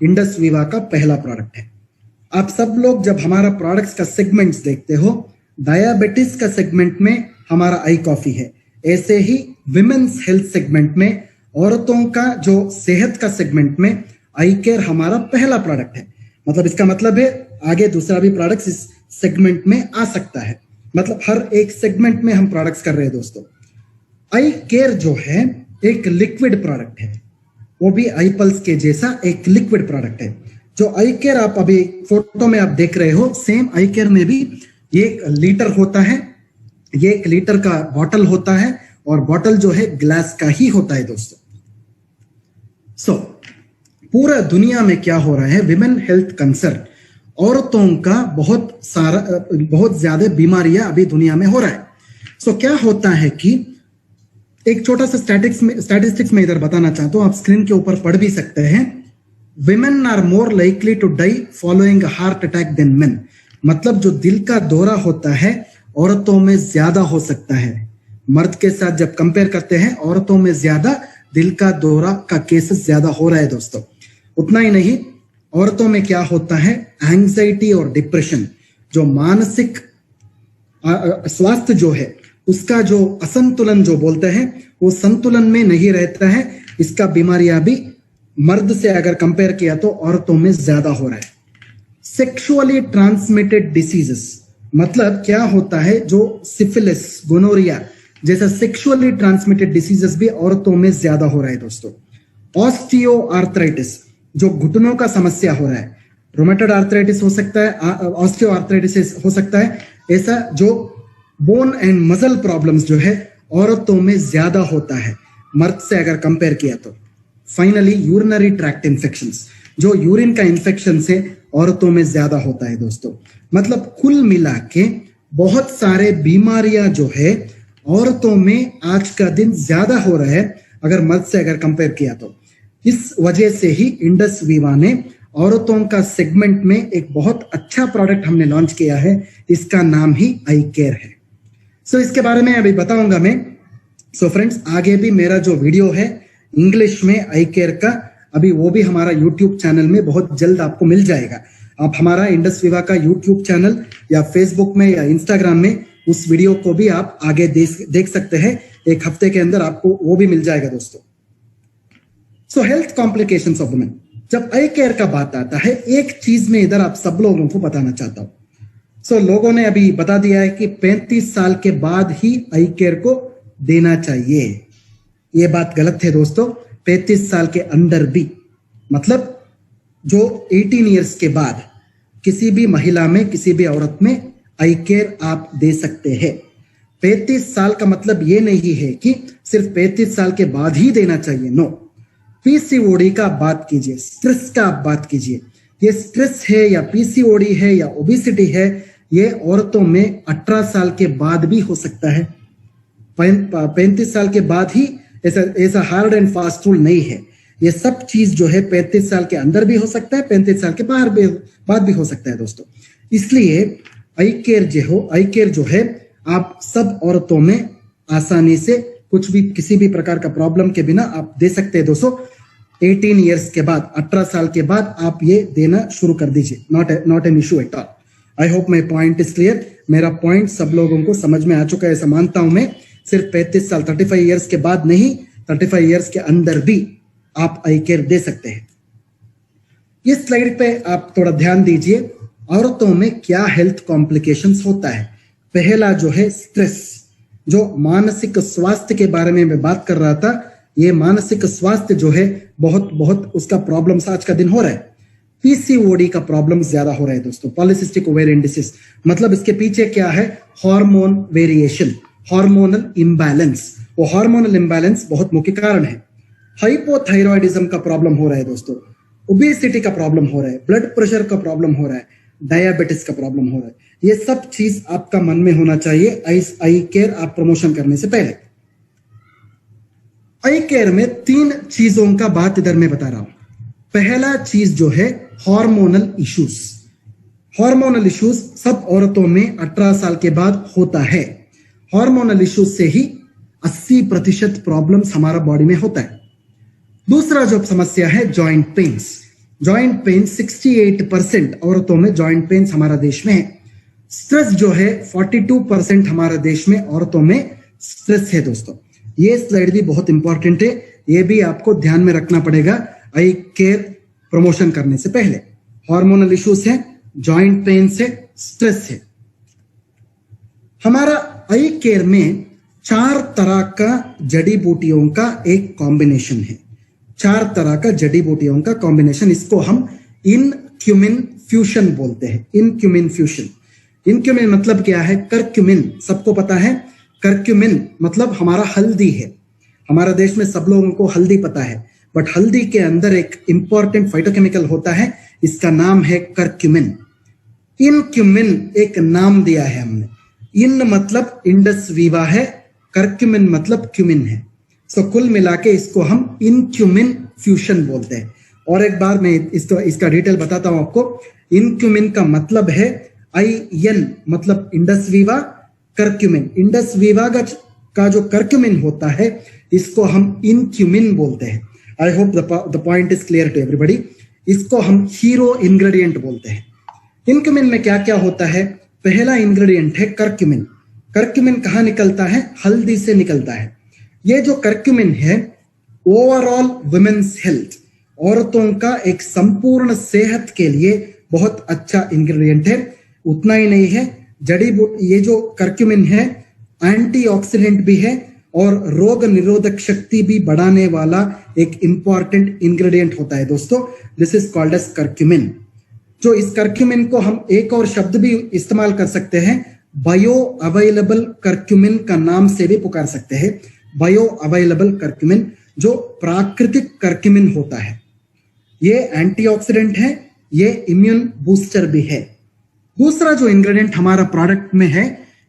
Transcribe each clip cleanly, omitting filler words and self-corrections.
Indus Viva का पहला product है। आप सब लोग जब हमारा प्रोडक्ट्स का सेगमेंट्स देखते हो, डायबिटीज का सेगमेंट में हमारा आई कॉफी है, ऐसे ही विमेन्स हेल्थ सेगमेंट में, औरतों का जो सेहत का सेगमेंट में आई केयर हमारा पहला प्रोडक्ट है। मतलब इसका मतलब है आगे दूसरा भी प्रोडक्ट्स इस सेगमेंट में आ सकता है। मतलब हर एक सेगमेंट में हम प्रोडक्ट्स कर रहे हैं दोस्तों। आई केयर जो है एक लिक्विड प्रोडक्ट है, वो भी आई पल्स के जैसा एक लिक्विड प्रोडक्ट है। जो आई केयर आप अभी फोटो में आप देख रहे हो, सेम आई केयर में भी ये एक लीटर होता है, ये एक लीटर का बॉटल होता है और बॉटल जो है ग्लास का ही होता है दोस्तों। पूरा दुनिया में क्या हो रहा है, विमेन हेल्थ कंसर्न, औरतों का बहुत ज्यादा बीमारियां अभी दुनिया में हो रहा है। क्या होता है कि एक छोटा सा स्टैटिस्टिक्स में इधर बताना चाहता हूं, आप स्क्रीन के ऊपर पढ़ भी सकते हैं। Women are more likely to die following heart attack than men. मतलब जो दिल का दौरा होता है औरतों में ज्यादा हो सकता है। मर्द के साथ जब कंपेयर करते हैं, औरतों में ज्यादा दिल का दौरा का केसेस ज्यादा हो रहा है दोस्तों। उतना ही नहीं, औरतों में क्या होता है, एंजाइटी और डिप्रेशन, जो मानसिक स्वास्थ्य जो है उसका जो असंतुलन जो बोलते हैं, वो संतुलन में नहीं रहता है। इसका बीमारियां भी मर्द से अगर कंपेयर किया तो औरतों में ज्यादा हो रहा है। सेक्सुअली ट्रांसमिटेड डिसीजेस, मतलब क्या होता है, जो सिफिलिस, गोनोरिया जैसा सेक्सुअली ट्रांसमिटेड डिसीजेस भी औरतों में ज्यादा हो रहा है दोस्तों। ऑस्टियो आर्थराइटिस, जो घुटनों का समस्या हो रहा है, रोमेटॉइड आर्थराइटिस हो सकता है, ऑस्टियो आर्थराइटिस हो सकता है, ऐसा जो बोन एंड मसल प्रॉब्लम्स जो है औरतों में ज्यादा होता है मर्द से अगर कंपेयर किया तो। फाइनली यूरिनरी ट्रैक्ट इन्फेक्शंस, जो यूरिन का इन्फेक्शन से औरतों में ज्यादा होता है दोस्तों। मतलब कुल मिला के बहुत सारे बीमारियां जो है औरतों में आज का दिन ज्यादा हो रहा है अगर मर्द से अगर कंपेयर किया तो। इस वजह से ही इंडस वीवा ने औरतों का सेगमेंट में एक बहुत अच्छा प्रोडक्ट हमने लॉन्च किया है, इसका नाम ही आई केयर है। इसके बारे में अभी बताऊंगा मैं। फ्रेंड्स, आगे भी मेरा जो वीडियो है इंग्लिश में आई केयर का, अभी वो भी हमारा यूट्यूब चैनल में बहुत जल्द आपको मिल जाएगा। आप हमारा इंडस वीवा का यूट्यूब चैनल या फेसबुक में या इंस्टाग्राम में उस वीडियो को भी आप आगे देख सकते हैं। एक हफ्ते के अंदर आपको वो भी मिल जाएगा दोस्तों। हेल्थ कॉम्प्लिकेशंस ऑफ वुमेन, जब आई केयर का बात आता है, एक चीज में इधर आप सब लोगों को बताना चाहता हूं। लोगों ने अभी बता दिया है कि 35 साल के बाद ही आई केयर को देना चाहिए। ये बात गलत है दोस्तों। 35 साल के अंदर भी, मतलब जो 18 ईयर्स के बाद किसी भी महिला में, किसी भी औरत में आई केयर आप दे सकते हैं। 35 साल का मतलब ये नहीं है कि सिर्फ 35 साल के बाद ही देना चाहिए, नो। पीसीओडी का बात कीजिए, स्ट्रेस का आप बात कीजिए। ये स्ट्रेस है या पीसीओडी है या ओबेसिटी है, ये औरतों में 18 साल के बाद भी हो सकता है। 35 साल के बाद ही ऐसा हार्ड एंड फास्ट रूल नहीं है। ये सब चीज जो है 35 साल के अंदर भी हो सकता है, 35 साल के बाद भी हो सकता है दोस्तों। इसलिए आई केयर जो है आप सब औरतों में आसानी से कुछ भी, किसी भी प्रकार का प्रॉब्लम के बिना आप दे सकते हैं दोस्तों। 18 ईयर्स के बाद, 18 साल के बाद आप ये देना शुरू कर दीजिए। Not an issue at all. I hope my point is clear. मेरा पॉइंट सब लोगों को समझ में आ चुका है, ऐसा मानता हूं मैं। सिर्फ 35 साल, 35 ईयर्स के बाद नहीं, 35 ईयर्स के अंदर भी आप आई केयर दे सकते हैं। इस स्लाइड पे आप थोड़ा ध्यान दीजिए, औरतों में क्या हेल्थ कॉम्प्लिकेशंस होता है। पहला जो है स्ट्रेस, जो मानसिक स्वास्थ्य के बारे में मैं बात कर रहा था। ये मानसिक स्वास्थ्य जो है बहुत उसका प्रॉब्लम्स आज का दिन हो रहा है। पीसीओडी का प्रॉब्लम ज्यादा हो रहा है दोस्तों, पॉलिसिस्टिक ओवेरियन डिसीज। मतलब इसके पीछे क्या है, हार्मोन वेरिएशन, हार्मोनल इम्बैलेंस। वो हार्मोनल इम्बैलेंस बहुत मुख्य कारण है। हाइपोथायरॉयडिज्म का प्रॉब्लम हो रहा है दोस्तों, ओबेसिटी का प्रॉब्लम हो रहा है, ब्लड प्रेशर का प्रॉब्लम हो रहा है, डायबिटीज का प्रॉब्लम हो रहा है। ये सब चीज आपका मन में होना चाहिए आई केयर आप प्रमोशन करने से पहले। आई केयर में 3 चीजों का बात इधर मैं बता रहा हूं। पहला चीज जो है हार्मोनल इश्यूज। हार्मोनल इश्यूज सब औरतों में 18 साल के बाद होता है। हार्मोनल इश्यूज से ही 80% प्रॉब्लम्स हमारा बॉडी में होता है। दूसरा जो समस्या है जॉइंट पेन्स। जॉइंट पेन 68% औरतों में जॉइंट पेन हमारा देश में है। स्ट्रेस जो है 42% हमारे देश में औरतों में स्ट्रेस है दोस्तों। ये स्लाइड भी बहुत इंपॉर्टेंट है, ये भी आपको ध्यान में रखना पड़ेगा आई केयर प्रमोशन करने से पहले। हार्मोनल इश्यूज है, जॉइंट पेन से, स्ट्रेस है। हमारा आई केयर में 4 तरह का जड़ी बूटियों का एक कॉम्बिनेशन है। 4 तरह का जड़ी बूटियों का कॉम्बिनेशन, इसको हम इनक्यूमिन फ्यूशन बोलते हैं। इनक्यूमिन फ्यूशन, इनक्यूमिन मतलब क्या है? करक्यूमिन, सबको पता है। करक्यूमिन मतलब हमारा हल्दी है। हमारा देश में सब लोगों को हल्दी पता है, बट हल्दी के अंदर एक इंपॉर्टेंट फाइटोकेमिकल होता है, इसका नाम है करक्यूमिन। इनक्यूमिन एक नाम दिया है हमने। इन मतलब इंडस वीवा है, करक्यूमिन मतलब क्यूमिन है। सो कुल मिला के इसको हम इनक्यूमिन फ्यूशन बोलते हैं। और एक बार मैं इसका डिटेल बताता हूं आपको। इनक्यूमिन का मतलब है IN मतलब Indus Viva, curcumin. Indus Viva का जो करक्यूमिन होता है इसको हम इनक्यूमिन बोलते हैं। I hope the point is clear to everybody. इसको हम हीरो इंग्रेडिएंट बोलते हैं। इनक्यूमिन में क्या क्या होता है? पहला इंग्रेडिएंट है करक्यूमिन। करक्यूमिन कहाँ निकलता है? हल्दी से निकलता है। ये जो करक्यूमिन है ओवरऑल वुमेन्स हेल्थ, औरतों का एक संपूर्ण सेहत के लिए बहुत अच्छा इंग्रेडिएंट है। उतना ही नहीं है, जड़ी बूटी ये जो करक्यूमिन है एंटीऑक्सीडेंट भी है और रोग निरोधक शक्ति भी बढ़ाने वाला एक इंपॉर्टेंट इंग्रेडिएंट होता है दोस्तों। This is called as curcumin. जो इस करक्यूमिन को हम एक और शब्द भी इस्तेमाल कर सकते हैं, बायो अवेलेबल करक्यूमिन का नाम से भी पुकार सकते हैं। बायो अवेलेबल करक्यूमिन, जो प्राकृतिक करक्यूमिन होता है। ये एंटीऑक्सीडेंट है, ये इम्यून बूस्टर भी है। दूसरा जो इंग्रेडिएंट हमारा प्रोडक्ट में है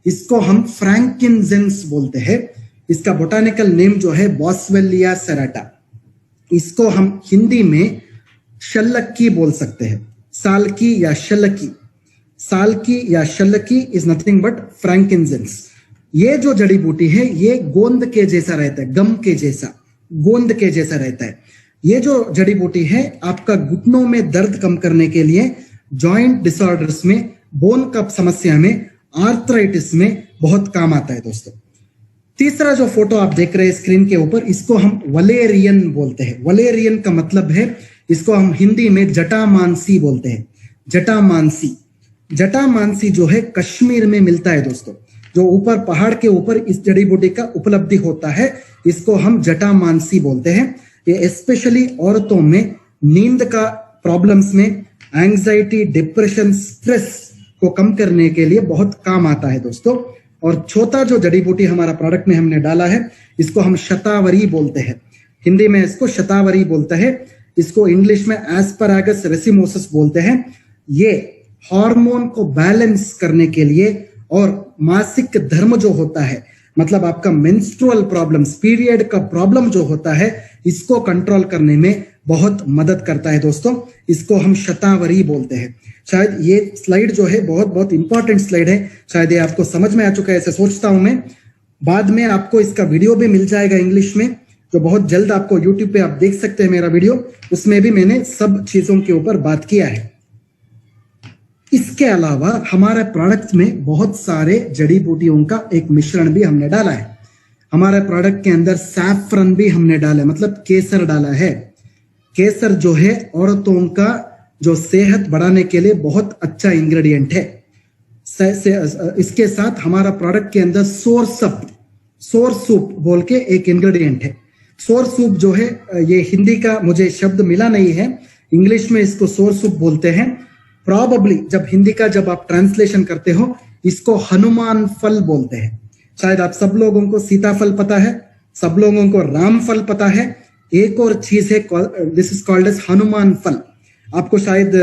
इसको हम फ्रैंकिनजेंस बोलते हैं। इसका बोटानिकल नेम जो है बॉस्वेलिया सेराटा। इसको हम हिंदी में शल्लकी बोल सकते हैं, सालकी या शल्लकी। सालकी या शल्लकी इज नथिंग बट फ्रैंकिनजेंस। ये जो जड़ी बूटी है ये गोंद के जैसा रहता है, गम के जैसा, गोंद के जैसा रहता है। ये जो जड़ी बूटी है आपका घुटनों में दर्द कम करने के लिए, जॉइंट डिसऑर्डर्स में, बोन कप समस्या में, आर्थराइटिस में बहुत काम आता है दोस्तों। तीसरा जो फोटो आप देख रहे हैं स्क्रीन के ऊपर, इसको हम वलेरियन बोलते हैं। वलेरियन का मतलब है, इसको हम हिंदी में जटामानसी बोलते हैं। जटामानसी, जटामानसी जो है कश्मीर में मिलता है दोस्तों। जो ऊपर पहाड़ के ऊपर इस जड़ी बूटी का उपलब्धि होता है, इसको हम जटामानसी बोलते हैं। ये स्पेशली औरतों में नींद का प्रॉब्लम्स में, एंजाइटी, डिप्रेशन, स्ट्रेस को कम करने के लिए बहुत काम आता है दोस्तों। और चौथा जो जड़ी बूटी हमारा प्रोडक्ट में हमने डाला है इसको हम शतावरी बोलते हैं। हिंदी में इसको शतावरी बोलते हैं, इसको इंग्लिश में एस्परागस रेसिमोसस बोलते हैं। ये हार्मोन को बैलेंस करने के लिए और मासिक धर्म जो होता है, मतलब आपका मेंस्ट्रुअल प्रॉब्लम्स, पीरियड का प्रॉब्लम जो होता है, इसको कंट्रोल करने में बहुत मदद करता है दोस्तों। इसको हम शतावरी बोलते हैं। शायद ये स्लाइड जो है बहुत बहुत इंपॉर्टेंट स्लाइड है, शायद ये आपको समझ में आ चुका है ऐसे सोचता हूं मैं। बाद में आपको इसका वीडियो भी मिल जाएगा इंग्लिश में, जो बहुत जल्द आपको यूट्यूब पे आप देख सकते हैं मेरा वीडियो, उसमें भी मैंने सब चीजों के ऊपर बात किया है। इसके अलावा हमारे प्रोडक्ट में बहुत सारे जड़ी बूटियों का एक मिश्रण भी हमने डाला है। हमारे प्रोडक्ट के अंदर सैफरन भी हमने डाला है, मतलब केसर डाला है। केसर जो है औरतों का जो सेहत बढ़ाने के लिए बहुत अच्छा इंग्रेडिएंट है। इसके साथ हमारा प्रोडक्ट के अंदर सोर सूप बोल के एक इंग्रेडिएंट है। सोर सूप जो है, ये हिंदी का मुझे शब्द मिला नहीं है, इंग्लिश में इसको सोर सूप बोलते हैं। प्रॉबेबली जब आप ट्रांसलेशन करते हो इसको हनुमान फल बोलते हैं। शायद आप सब लोगों को सीताफल पता है, सब लोगों को राम फल पता है। एक और चीज है, this is called as Hanuman फल। आपको शायद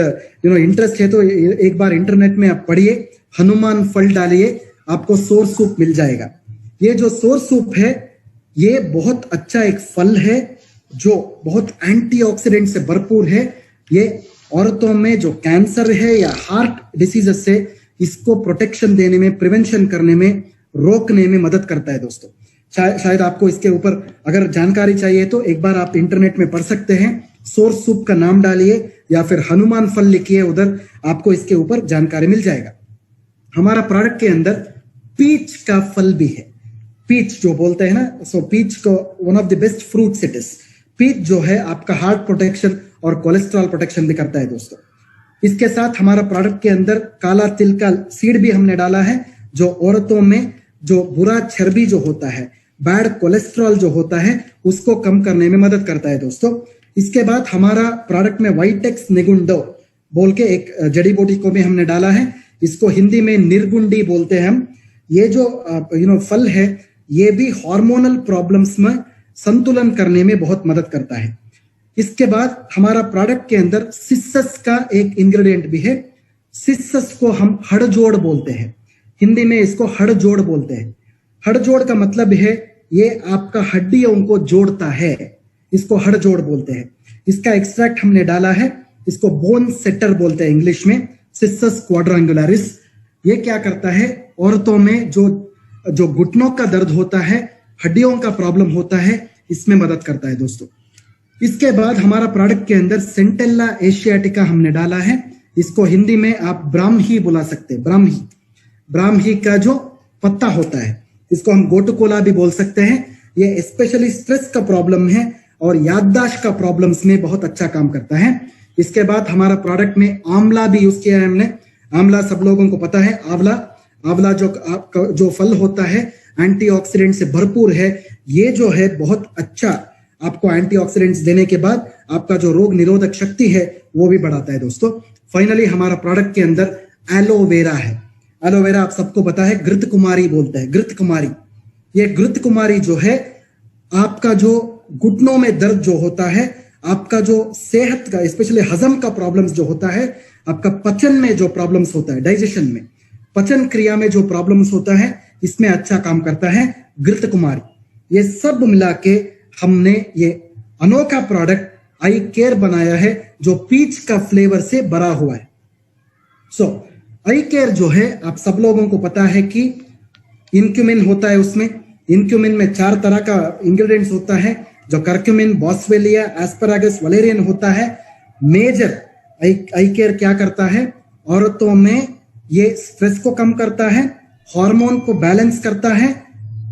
इंटरेस्ट है तो एक बार इंटरनेट में आप पढ़िए, हनुमान फल डालिए, आपको सोर सूप मिल जाएगा। ये जो सोर सूप है ये बहुत अच्छा एक फल है जो बहुत एंटीऑक्सीडेंट से भरपूर है। ये औरतों में जो कैंसर है या हार्ट डिसीजेस से, इसको प्रोटेक्शन देने में, प्रिवेंशन करने में, रोकने में मदद करता है दोस्तों। शायद आपको इसके ऊपर अगर जानकारी चाहिए तो एक बार आप इंटरनेट में पढ़ सकते हैं। सोर्स सूप का नाम डालिए या फिर हनुमान फल लिखिए, उधर आपको इसके ऊपर जानकारी मिल जाएगा। हमारा प्रोडक्ट के अंदर पीच का फल भी है। पीच जो बोलते हैं ना, सो पीच को one of the best fruits it is. Peach जो है आपका हार्ट प्रोटेक्शन और कोलेस्ट्रॉल प्रोटेक्शन भी करता है दोस्तों। इसके साथ हमारा प्रोडक्ट के अंदर काला तिल का सीड भी हमने डाला है, जो औरतों में जो बुरा चर्बी जो होता है, बैड कोलेस्ट्रॉल जो होता है, उसको कम करने में मदद करता है दोस्तों। इसके बाद हमारा प्रोडक्ट में वाइटेक्स निगुंडो बोल के एक जड़ी बूटी को भी हमने डाला है। इसको हिंदी में निर्गुंडी बोलते हैं हम। ये जो फल है, ये भी हार्मोनल प्रॉब्लम्स में संतुलन करने में बहुत मदद करता है। इसके बाद हमारा प्रोडक्ट के अंदर सिसस का एक इंग्रेडिएंट भी है। सिसस को हम हड़जोड़ बोलते हैं, हिंदी में इसको हड़जोड़ बोलते हैं। हड़जोड़ का मतलब है ये आपका हड्डियों को जोड़ता है, इसको हड़जोड़ बोलते हैं। इसका एक्सट्रैक्ट हमने डाला है, इसको बोन सेटर बोलते हैं इंग्लिश में, सिसस क्वाड्रेंगुलरिस। ये क्या करता है, औरतों में जो घुटनों का दर्द होता है, हड्डियों का प्रॉब्लम होता है, इसमें मदद करता है दोस्तों। इसके बाद हमारा प्रोडक्ट के अंदर सेंटेला एशियाटिका हमने डाला है। इसको हिंदी में आप ब्राह्मी बुला सकते हैं, ब्राह्मी। ब्राह्मी का जो पत्ता होता है, इसको हम गोटुकोला भी बोल सकते हैं। ये स्पेशली स्ट्रेस का प्रॉब्लम है और याददाश्त का प्रॉब्लम्स में बहुत अच्छा काम करता है। इसके बाद हमारा प्रोडक्ट में आंवला भी यूज किया है हमने। आंवला सब लोगों को पता है, आंवला जो फल होता है एंटीऑक्सीडेंट से भरपूर है। ये जो है बहुत अच्छा आपको एंटीऑक्सीडेंट्स देने के बाद आपका जो रोग निरोधक शक्ति है वो भी बढ़ाता है दोस्तों। फाइनली हमारा प्रोडक्ट के अंदर एलोवेरा है। एलोवेरा आप सबको पता है, घृत कुमारी बोलते हैं, घृत कुमारी। ये घृत कुमारी जो है आपका जो घुटनों में दर्द जो होता है, आपका जो सेहत का स्पेशली हजम का प्रॉब्लम्स जो होता है, आपका पचन में जो प्रॉब्लम्स होता है, डाइजेशन में, पचन क्रिया में जो प्रॉब्लम्स होता है, इसमें अच्छा काम करता है घृत कुमारी। ये सब मिला के हमने ये अनोखा प्रोडक्ट आई केयर बनाया है, जो पीच का फ्लेवर से भरा हुआ है। सो आई केयर जो है आप सब लोगों को पता है कि इनक्यूमिन होता है, उसमें इनक्यूमिन में 4 तरह का इंग्रेडिएंट्स होता है, जो करक्यूमिन, बॉस्वेलिया, एस्परागस, वलेरियन होता है। मेजर आई केयर क्या करता है, औरतों में ये स्ट्रेस को कम करता है, हार्मोन को बैलेंस करता है,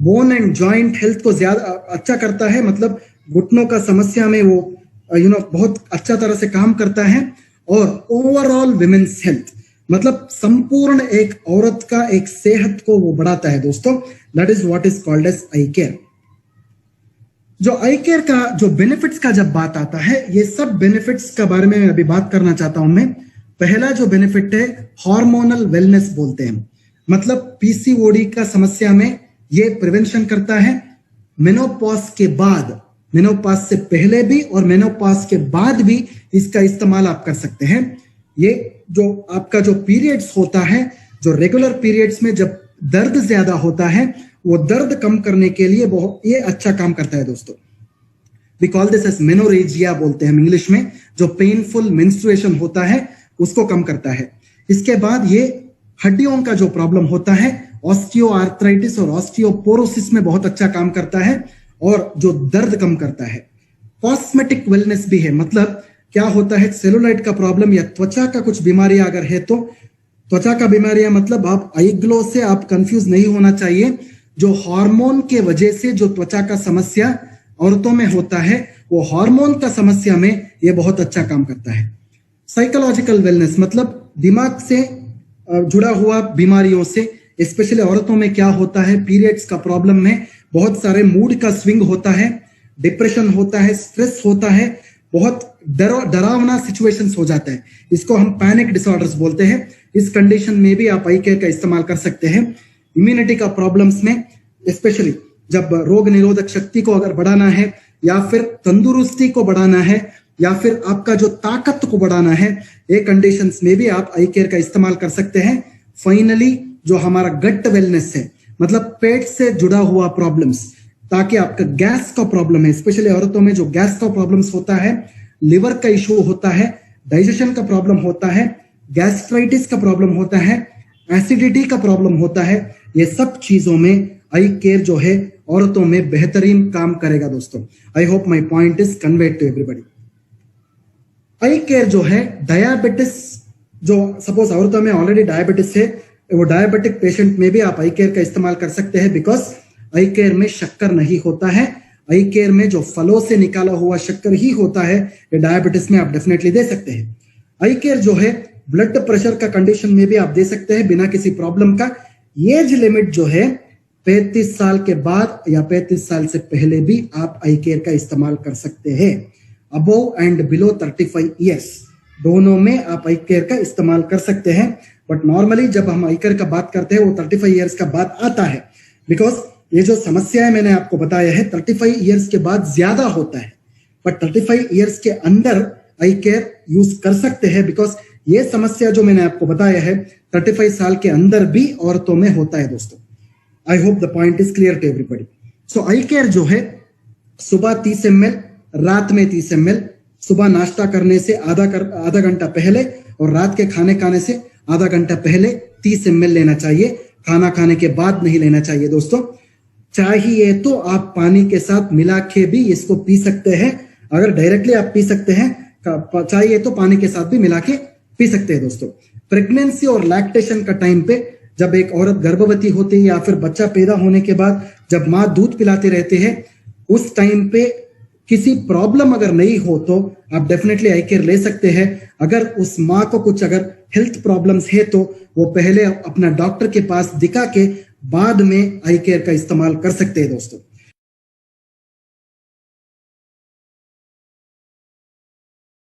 बोन एंड जॉइंट हेल्थ को ज्यादा अच्छा करता है, मतलब घुटनों का समस्या में वो बहुत अच्छा तरह से काम करता है, और ओवरऑल विमेन्स हेल्थ, मतलब संपूर्ण एक औरत का एक सेहत को वो बढ़ाता है दोस्तों। That is what is called as eye care. जो आई केयर का जो बेनिफिट्स का जब बात आता है, ये सब बेनिफिट्स का बारे में अभी बात करना चाहता हूं मैं। पहला जो बेनिफिट है हार्मोनल वेलनेस बोलते हैं, मतलब पीसीओडी का समस्या में ये प्रिवेंशन करता है। मेनोपॉज के बाद, मेनोपॉज से पहले भी और मेनोपॉज के बाद भी इसका इस्तेमाल आप कर सकते हैं। ये जो आपका जो पीरियड्स होता है, जो रेगुलर पीरियड्स में जब दर्द ज्यादा होता है, वो दर्द कम करने के लिए बहुत ये अच्छा काम करता है दोस्तों। We call this as menorrhagia बोलते हैं इंग्लिश में, जो पेनफुल मेंस्ट्रुएशन होता है उसको कम करता है। इसके बाद ये हड्डियों का जो प्रॉब्लम होता है, ऑस्टियोआर्थराइटिस और ऑस्टियोपोरोसिस में बहुत अच्छा काम करता है, और जो दर्द कम करता है। कॉस्मेटिक वेलनेस भी है, मतलब क्या होता है, सेलुलाइट का प्रॉब्लम या त्वचा का कुछ बीमारियां अगर है, तो त्वचा का बीमारियां मतलब आप आई ग्लो से आप कंफ्यूज नहीं होना चाहिए। जो हार्मोन के वजह से जो त्वचा का समस्या औरतों में होता है, वो हार्मोन का समस्या में ये बहुत अच्छा काम करता है। साइकोलॉजिकल वेलनेस मतलब दिमाग से जुड़ा हुआ बीमारियों से, स्पेशली औरतों में क्या होता है, पीरियड्स का प्रॉब्लम में बहुत सारे मूड का स्विंग होता है, डिप्रेशन होता है, स्ट्रेस होता है, बहुत डरावना सिचुएशंस हो जाता है, इसको हम पैनिक डिसऑर्डर्स बोलते हैं। इस कंडीशन में भी आप आई केयर का इस्तेमाल कर सकते हैं। इम्यूनिटी का प्रॉब्लम्स में, स्पेशली जब रोग निरोधक शक्ति को अगर बढ़ाना है, या फिर तंदुरुस्ती को बढ़ाना है, या फिर आपका जो ताकत को बढ़ाना है, ये कंडीशंस में भी आप आई केयर का इस्तेमाल कर सकते हैं। फाइनली जो हमारा गट वेलनेस है, मतलब पेट से जुड़ा हुआ प्रॉब्लम्स, ताकि आपका गैस का प्रॉब्लम है, स्पेशली औरतों में जो गैस का प्रॉब्लम्स होता है, लिवर का इशू होता है, डाइजेशन का प्रॉब्लम होता है, गैस्ट्राइटिस का प्रॉब्लम होता है, एसिडिटी का प्रॉब्लम होता है, ये सब चीजों में आई केयर जो है औरतों में बेहतरीन काम करेगा दोस्तों। I hope my point is conveyed to everybody. Eye care जो है डायबिटिस, जो सपोज औरतों में ऑलरेडी डायबिटिस है, वो डायबिटिक पेशेंट में भी आप आई केयर का इस्तेमाल कर सकते हैं, बिकॉज आई केयर में शक्कर नहीं होता है। आई केयर में जो फलों से निकाला हुआ शक्कर ही होता है, ये डायबिटिस में आप डेफिनेटली दे सकते हैं। आई केयर जो है ब्लड प्रेशर का कंडीशन में भी आप दे सकते हैं बिना किसी प्रॉब्लम का। एज लिमिट जो है 35 साल के बाद या 35 साल से पहले भी आप आई केयर का इस्तेमाल कर सकते हैं। अबोव एंड बिलो 35 ईयर्स दोनों में आप आई केयर का इस्तेमाल कर सकते हैं। बट नॉर्मली जब हम आई केयर का बात करते हैं वो 35 ईयर्स का बात आता है, बिकॉज ये जो समस्या है मैंने आपको बताया है 35 ईयर्स के बाद ज्यादा होता है, बट 35 ईयर्स के अंदर आई केयर यूज कर सकते हैं, बिकॉज ये समस्या जो मैंने आपको बताया है 35 साल के अंदर भी औरतों में होता है दोस्तों। I hope the point is clear to everybody. So eye care जो है सुबह 30 ml, रात में 30 ml, सुबह नाश्ता करने से आधा घंटा पहले और रात के खाने से आधा घंटा पहले 30 ml लेना चाहिए। खाना खाने के बाद नहीं लेना चाहिए दोस्तों। चाहिए तो आप पानी के साथ मिला के भी इसको पी सकते हैं। अगर डायरेक्टली आप पी सकते हैं, चाहिए तो पानी के साथ भी मिला के पी सकते हैं दोस्तों। प्रेगनेंसी और लैक्टेशन का टाइम पे, जब एक औरत गर्भवती होती है या फिर बच्चा पैदा होने के बाद जब माँ दूध पिलाते रहते हैं, उस टाइम पे किसी प्रॉब्लम अगर नहीं हो तो आप डेफिनेटली आई केयर ले सकते हैं। अगर उस माँ को कुछ अगर हेल्थ प्रॉब्लम्स है तो वो पहले अपना डॉक्टर के पास दिखा के बाद में आई केयर का इस्तेमाल कर सकते हैं दोस्तों।